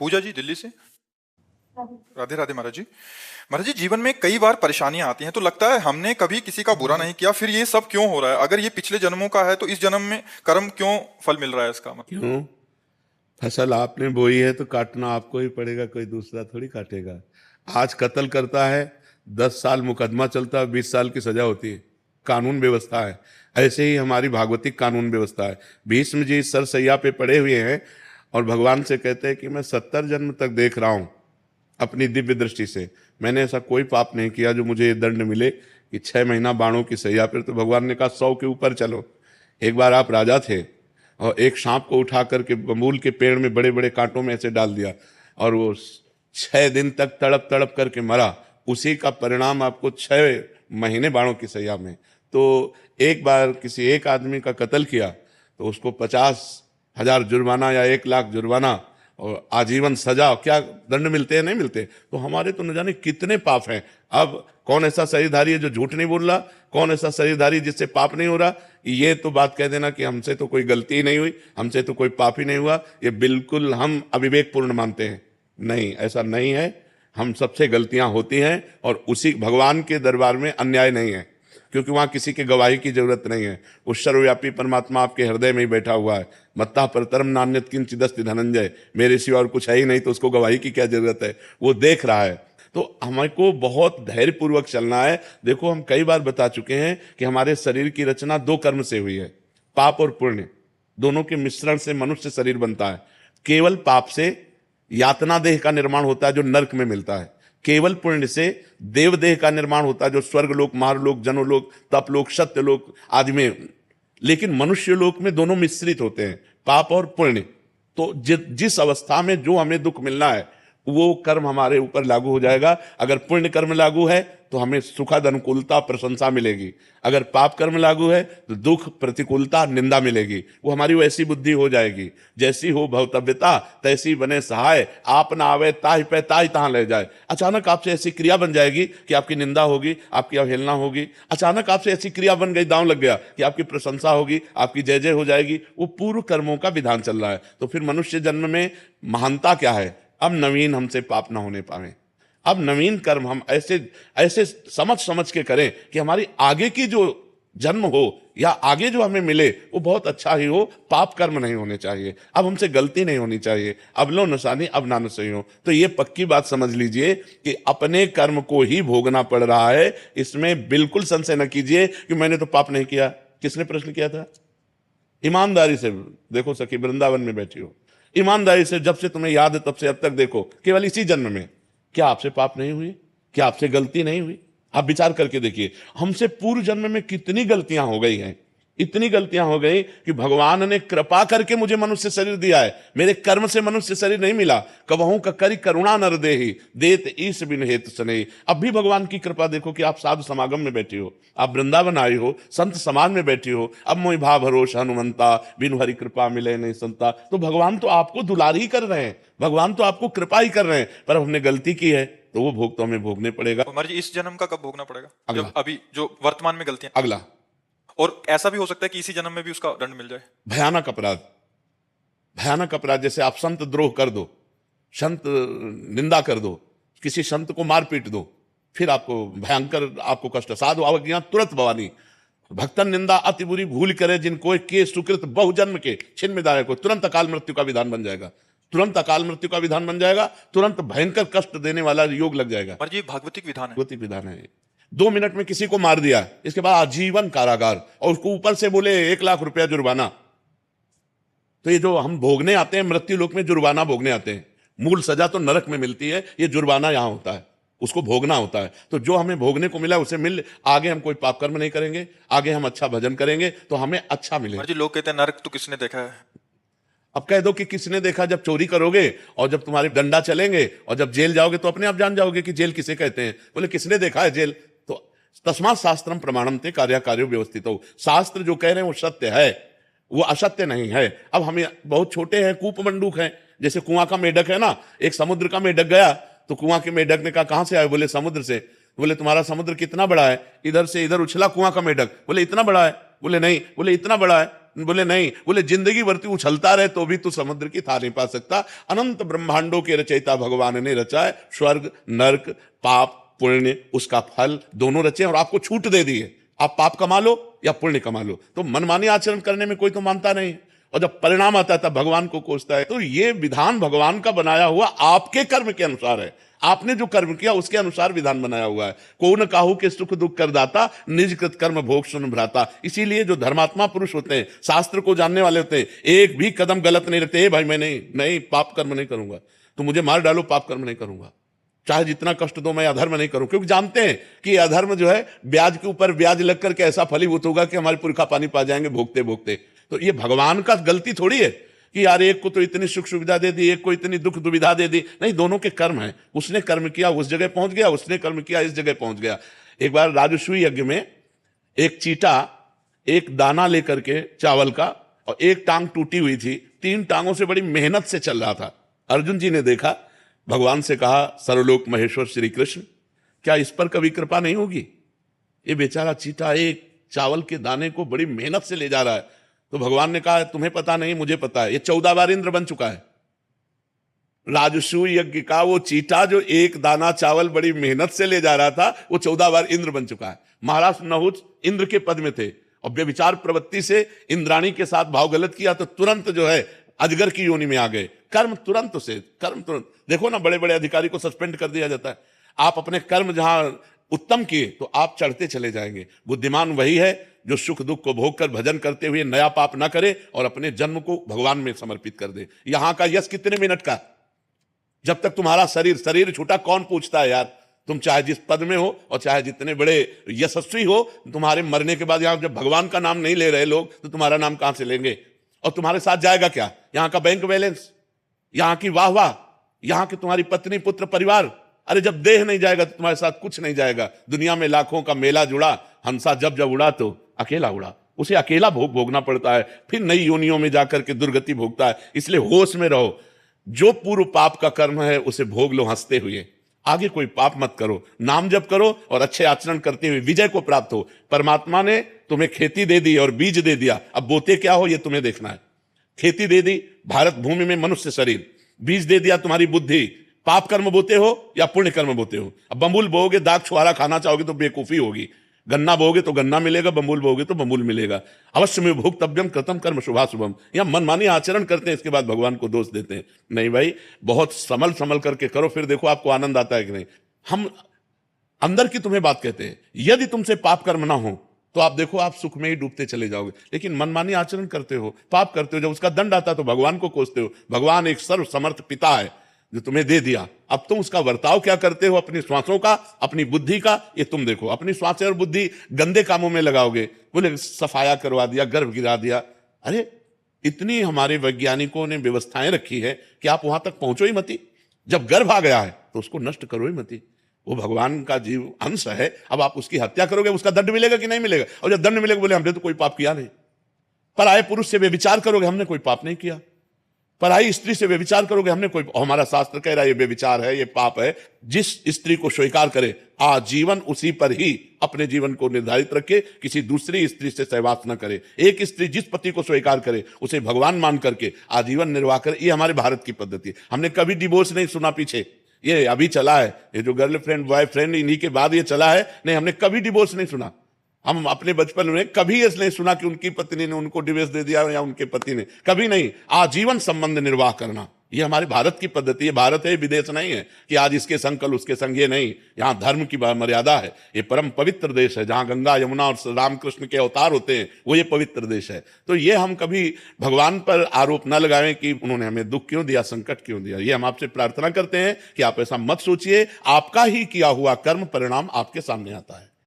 पूजा जी दिल्ली से। राधे राधे महाराज जी। महाराज जी, जीवन में कई बार परेशानियां आती हैं तो लगता है हमने कभी किसी का बुरा नहीं किया, फिर ये सब क्यों हो रहा है? अगर ये पिछले जन्मों का है तो इस जन्म में कर्म क्यों फल मिल रहा है इसका मतलब? क्यों? फसल आपने बोई है तो काटना आपको ही पड़ेगा, कोई दूसरा थोड़ी काटेगा। आज कत्ल करता है, 10 साल मुकदमा चलता है, 20 साल की सजा होती है। कानून व्यवस्था है। ऐसे ही हमारी भागवतिक कानून व्यवस्था है। भीष्म जी सरसैया पे पड़े हुए हैं और भगवान से कहते हैं कि मैं 70 जन्म तक देख रहा हूं अपनी दिव्य दृष्टि से, मैंने ऐसा कोई पाप नहीं किया जो मुझे ये दंड मिले कि 6 महीना बाणों की सैया पर। तो भगवान ने कहा 100 के ऊपर चलो। एक बार आप राजा थे और एक सांप को उठा करके बबूल के पेड़ में बड़े बड़े कांटों में ऐसे डाल दिया और वो 6 दिन तक तड़प तड़प करके मरा। उसी का परिणाम आपको 6 महीने बाणों की सैया में। तो एक बार किसी एक आदमी का कत्ल किया तो उसको 50,000 जुर्माना या 1 लाख जुर्माना और आजीवन सजा, क्या दंड मिलते हैं? नहीं मिलते। तो हमारे तो न जाने कितने पाप हैं। अब कौन ऐसा शरीरधारी है जो झूठ नहीं बोल रहा? कौन ऐसा शरीरधारी जिससे पाप नहीं हो रहा? ये तो बात कह देना कि हमसे तो कोई गलती ही नहीं हुई, हमसे तो कोई पाप ही नहीं हुआ, ये बिल्कुल हम अविवेकपूर्ण मानते हैं। नहीं, ऐसा नहीं है। हम सबसे गलतियां होती हैं और उसी भगवान के दरबार में अन्याय नहीं है, क्योंकि वहां किसी की गवाही की जरूरत नहीं है। उस सर्वव्यापी परमात्मा आपके हृदय में ही बैठा हुआ है। मत्ता परतरम नान्यत किंचिदस्ति धनंजय, मेरे सिवा और कुछ है ही नहीं, तो उसको गवाही की क्या जरूरत है? वो देख रहा है। तो हमको बहुत धैर्य पूर्वक चलना है। देखो, हम कई बार बता चुके हैं कि हमारे शरीर की रचना 2 कर्म से हुई है, पाप और पुण्य। दोनों के मिश्रण से मनुष्य शरीर बनता है। केवल पाप से यातना देह का निर्माण होता है जो नरक में मिलता है। केवल पुण्य से देव देह का निर्माण होता है जो स्वर्ग लोक, महालोक, जनोलोक, तपलोक, सत्यलोक आदि में। लेकिन मनुष्य लोक में दोनों मिश्रित होते हैं, पाप और पुण्य। तो जिस अवस्था में जो हमें दुख मिलना है वो कर्म हमारे ऊपर लागू हो जाएगा। अगर पुण्य कर्म लागू है तो हमें सुखद, अनुकूलता, प्रशंसा मिलेगी। अगर पाप कर्म लागू है तो दुख, प्रतिकूलता, निंदा मिलेगी। वो हमारी वैसी बुद्धि हो जाएगी, जैसी हो भवतव्यता तैसी बने सहाय, आप ना आवे ताहि पे ताहि तहां ले जाए। अचानक आपसे ऐसी क्रिया बन जाएगी कि आपकी निंदा होगी, आपकी अवहेलना होगी। अचानक आपसे ऐसी क्रिया बन गई, दांव लग गया, कि आपकी प्रशंसा होगी, आपकी जय जय हो जाएगी। वो पूर्व कर्मों का विधान चल रहा है। तो फिर मनुष्य जन्म में महानता क्या है? अब नवीन हमसे पाप ना होने पावे। अब नवीन कर्म हम ऐसे ऐसे समझ समझ के करें कि हमारी आगे की जो जन्म हो या आगे जो हमें मिले वो बहुत अच्छा ही हो। पाप कर्म नहीं होने चाहिए। अब हमसे गलती नहीं होनी चाहिए। अब लो नसानी अब ना सही हो। तो ये पक्की बात समझ लीजिए कि अपने कर्म को ही भोगना पड़ रहा है। इसमें बिल्कुल संशय न कीजिए कि मैंने तो पाप नहीं किया। किसने प्रश्न किया था? ईमानदारी से देखो सखी, वृंदावन में बैठी हो, ईमानदारी से जब से तुम्हें याद है तब से अब तक देखो, केवल इसी जन्म में क्या आपसे पाप नहीं हुई? क्या आपसे गलती नहीं हुई? आप विचार करके देखिए, हमसे पूर्व जन्म में कितनी गलतियां हो गई हैं। इतनी गलतियां हो गई कि भगवान ने कृपा करके मुझे मनुष्य शरीर दिया है। मेरे कर्म से मनुष्य शरीर नहीं मिला। कबहू का करी करुणा नर देहि, देत ईश बिन हेतु सनेहि। अब भी भगवान की कृपा देखो कि आप साधु समागम में बैठी हो, आप वृंदावन आई हो, संत समाज में बैठी हो। अब मोहि भाव भरोस हनुमंता, बिनु हरि कृपा मिले नहीं संता। तो भगवान तो आपको दुलार ही कर रहे हैं, भगवान तो आपको कृपा ही कर रहे हैं। पर हमने गलती की है तो वो भोग तो हमें भोगने पड़ेगा। तो महाराज जी, इस जन्म का कब भोगना पड़ेगा? अगला। जब अभी जो वर्तमान में गलतियां, अगला। और ऐसा भी हो सकता है कि इसी जन्म में भी उसका दंड मिल जाए। भयानक अपराध, भयानक अपराध, जैसे आप संत द्रोह कर दो, संत निंदा कर दो, किसी संत को मार पीट दो, फिर आपको भयंकर, आपको कष्ट। साधु अवज्ञा तुरंत भवानी, भक्तन निंदा अति बुरी भूल करे, जिनको के सुकृत बहुजन्म के छिन्न दाय को। तुरंत अकाल मृत्यु का विधान बन जाएगा, तुरंत अकाल मृत्यु का विधान बन जाएगा, तुरंत भयंकर कष्ट देने वाला योग लग जाएगा। महाराज जी, भागवतिक विधान है। भागवतिक विधान है। 2 मिनट में किसी को मार दिया, इसके बाद आजीवन कारागार, और उसको ऊपर से बोले 1 लाख रुपया जुर्माना। तो ये जो हम भोगने आते हैं मृत्यु लोक में, जुर्माना भोगने आते हैं। मूल सजा तो नरक में मिलती है, ये जुर्माना यहां होता है, उसको भोगना होता है। तो जो हमें भोगने को मिला उसे मिल, आगे हम कोई पाप कर्म नहीं करेंगे, आगे हम अच्छा भजन करेंगे तो हमें अच्छा मिलेगा। महाराज जी, लोग कहते हैं नरक तो किसने देखा है? अब कह दो कि किसने देखा? जब चोरी करोगे और जब तुम्हारे डंडा चलेंगे और जब जेल जाओगे तो अपने आप जान जाओगे कि जेल किसे कहते हैं। बोले किसने देखा है जेल? तो तस्मात् शास्त्रम प्रमाणम ते कार्याकार्यो व्यवस्थित हो। शास्त्र जो कह रहे हैं वो सत्य है, वो असत्य नहीं है। अब हम बहुत छोटे हैं, कूप मंडूक हैं, जैसे कुआं का मेढक है ना। एक समुद्र का मेढक गया तो कुआं के मेढक ने कहा कहां से आए? बोले समुद्र से। बोले तुम्हारा समुद्र कितना बड़ा है? इधर से इधर उछला कुआं का मेढक। बोले इतना बड़ा है? बोले नहीं। बोले इतना बड़ा है? बोले नहीं, बोले जिंदगी भर तू उछलता रहे तो भी तू समुद्र की थाह नहीं पा सकता। अनंत ब्रह्मांडों के रचयिता भगवान ने रचा है, स्वर्ग नर्क, पाप पुण्य, उसका फल दोनों रचे और आपको छूट दे दी है, आप पाप कमा लो या पुण्य कमा लो। तो मनमानी आचरण करने में कोई तो मानता नहीं, और जब परिणाम आता है तब भगवान को कोसता है। तो ये विधान भगवान का बनाया हुआ आपके कर्म के अनुसार है, आपने जो कर्म किया उसके अनुसार विधान बनाया हुआ है। को न काहू के सुख दुख कर दाता, निज कृत कर्म भोग सुन भ्राता। इसीलिए जो धर्मात्मा पुरुष होते हैं, शास्त्र को जानने वाले होते हैं, एक भी कदम गलत नहीं रखते। भाई मैं नहीं पाप कर्म नहीं करूंगा, तो मुझे मार डालो, पाप कर्म नहीं करूंगा, चाहे जितना कष्ट दो, मैं अधर्म नहीं करूं। क्योंकि जानते हैं कि अधर्म जो है ब्याज के ऊपर ब्याज लग करके ऐसा फलीभूत होगा कि हमारे पुरखा पानी पा जाएंगे भोगते भोगते। तो ये भगवान का गलती थोड़ी है कि यार एक को तो इतनी सुख सुविधा दे दी, एक को इतनी दुख दुविधा दे दी। नहीं, दोनों के कर्म है। उसने कर्म किया उस जगह पहुंच गया, उसने कर्म किया इस जगह पहुंच गया। एक बार राजसूय यज्ञ में एक चीटा एक दाना लेकर के चावल का, और एक टांग टूटी हुई थी, 3 टांगों से बड़ी मेहनत से चल रहा था। अर्जुन जी ने देखा, भगवान से कहा, सर्वलोक महेश्वर श्री कृष्ण, क्या इस पर कभी कृपा नहीं होगी? ये बेचारा चीटा एक चावल के दाने को बड़ी मेहनत से ले जा रहा है। तो भगवान ने कहा, तुम्हें पता नहीं, मुझे पता है, ये 14 बार इंद्र बन चुका है। राजसूय यज्ञ का वो चीटा जो एक दाना चावल बड़ी मेहनत से ले जा रहा था, वो 14 बार इंद्र बन चुका है। महाराज नहुष इंद्र के पद में थे, और व्यभिचार प्रवृत्ति से इंद्राणी के साथ भाव गलत किया तो तुरंत जो है अजगर की योनि में आ गए। कर्म तुरंत देखो ना, बड़े बड़े अधिकारी को सस्पेंड कर दिया जाता है। आप अपने कर्म जहां उत्तम किए तो आप चढ़ते चले जाएंगे। बुद्धिमान वही है जो सुख दुख को भोग कर भजन करते हुए नया पाप ना करे और अपने जन्म को भगवान में समर्पित कर दे। यहां का यश कितने मिनट का, जब तक तुम्हारा शरीर छूटा कौन पूछता है यार। तुम चाहे जिस पद में हो और चाहे जितने बड़े यशस्वी हो, तुम्हारे मरने के बाद यहां जब भगवान का नाम नहीं ले रहे लोग, तो तुम्हारा नाम कहां से लेंगे? और तुम्हारे साथ जाएगा क्या? यहां का बैंक बैलेंस, यहां की वाह, यहां की तुम्हारी पत्नी पुत्र परिवार। अरे जब देह नहीं जाएगा तो तुम्हारे साथ कुछ नहीं जाएगा। दुनिया में लाखों का मेला जुड़ा, हंसा जब जब उड़ा तो अकेला उड़ा। उसे अकेला भोगना पड़ता है, फिर नई योनियों में जाकर के दुर्गति भोगता है। इसलिए होश में रहो, जो पूर्व पाप का कर्म है उसे भोग लो हंसते हुए। आगे कोई पाप मत करो, नाम जप करो और अच्छे आचरण करते हुए विजय को प्राप्त हो। परमात्मा ने तुम्हें खेती दे दी और बीज दे दिया, अब बोते क्या हो ये तुम्हें देखना है। खेती दे दी भारत भूमि में मनुष्य शरीर, बीज दे दिया तुम्हारी बुद्धि। पाप कर्म बोते हो या पुण्य कर्म बोते हो? अब बम्बुल बोओगे, दाग छुआरा खाना चाहोगे तो बेकूफी होगी। गन्ना बोगे तो गन्ना मिलेगा, बम्बुल बोगे तो बम्बुल मिलेगा। अवश्य में भोक्तव्यम कृतम कर्म शुभाशुभम। या मनमानी आचरण करते हैं, इसके बाद भगवान को दोष देते हैं। नहीं भाई, बहुत संभल करके करो, फिर देखो आपको आनंद आता है कि नहीं। हम अंदर की तुम्हें बात कहते हैं, यदि तुमसे पाप कर्म ना हो तो आप देखो आप सुख में ही डूबते चले जाओगे। लेकिन मनमानी आचरण करते हो, पाप करते हो, जब उसका दंड आता है तो भगवान को कोसते हो। भगवान एक सर्व समर्थ पिता है जो तुम्हें दे दिया, अब तुम उसका बर्ताव क्या करते हो अपनी श्वासों का, अपनी बुद्धि का, ये तुम देखो। अपनी श्वासें और बुद्धि गंदे कामों में लगाओगे, बोले सफाया करवा दिया, गर्भ गिरा दिया। अरे इतनी हमारे वैज्ञानिकों ने व्यवस्थाएं रखी है कि आप वहां तक पहुंचो ही मती। जब गर्भ आ गया है तो उसको नष्ट करो ही मती। वो भगवान का जीव अंश है, अब आप उसकी हत्या करोगे, उसका दंड मिलेगा कि नहीं मिलेगा? और जब दंड मिलेगा बोले हमने तो कोई पाप किया नहीं। पराये पुरुष से व्यभिचार करोगे, हमने कोई पाप नहीं किया। पराई स्त्री से व्यभिचार करोगे, हमने कोई, हमारा शास्त्र कह रहा है ये व्यभिचार है, ये पाप है। जिस स्त्री को स्वीकार करे आजीवन उसी पर ही अपने जीवन को निर्धारित रखे, किसी दूसरी स्त्री से सहवास न करे। एक स्त्री जिस पति को स्वीकार करे उसे भगवान मान करके आजीवन निर्वाह करे। ये हमारे भारत की पद्धति है। हमने कभी डिवोर्स नहीं सुना पीछे, ये अभी चला है, ये जो गर्लफ्रेंड बॉयफ्रेंड इन्हीं के बाद ये चला है। नहीं, हमने कभी डिवोर्स नहीं सुना। हम अपने बचपन में कभी ऐसा नहीं सुना कि उनकी पत्नी ने उनको डिवोर्स दे दिया या उनके पति ने, कभी नहीं। आजीवन संबंध निर्वाह करना ये हमारे भारत की पद्धति है। भारत है, विदेश नहीं है कि आज इसके संग कल उसके संग, ये नहीं। यहाँ धर्म की मर्यादा है। ये परम पवित्र देश है जहाँ गंगा यमुना और रामकृष्ण के अवतार होते हैं, वो ये पवित्र देश है। तो ये हम कभी भगवान पर आरोप न लगाएं कि उन्होंने हमें दुख क्यों दिया, संकट क्यों दिया। ये हम आपसे प्रार्थना करते हैं कि आप ऐसा मत सोचिए। आपका ही किया हुआ कर्म परिणाम आपके सामने आता है।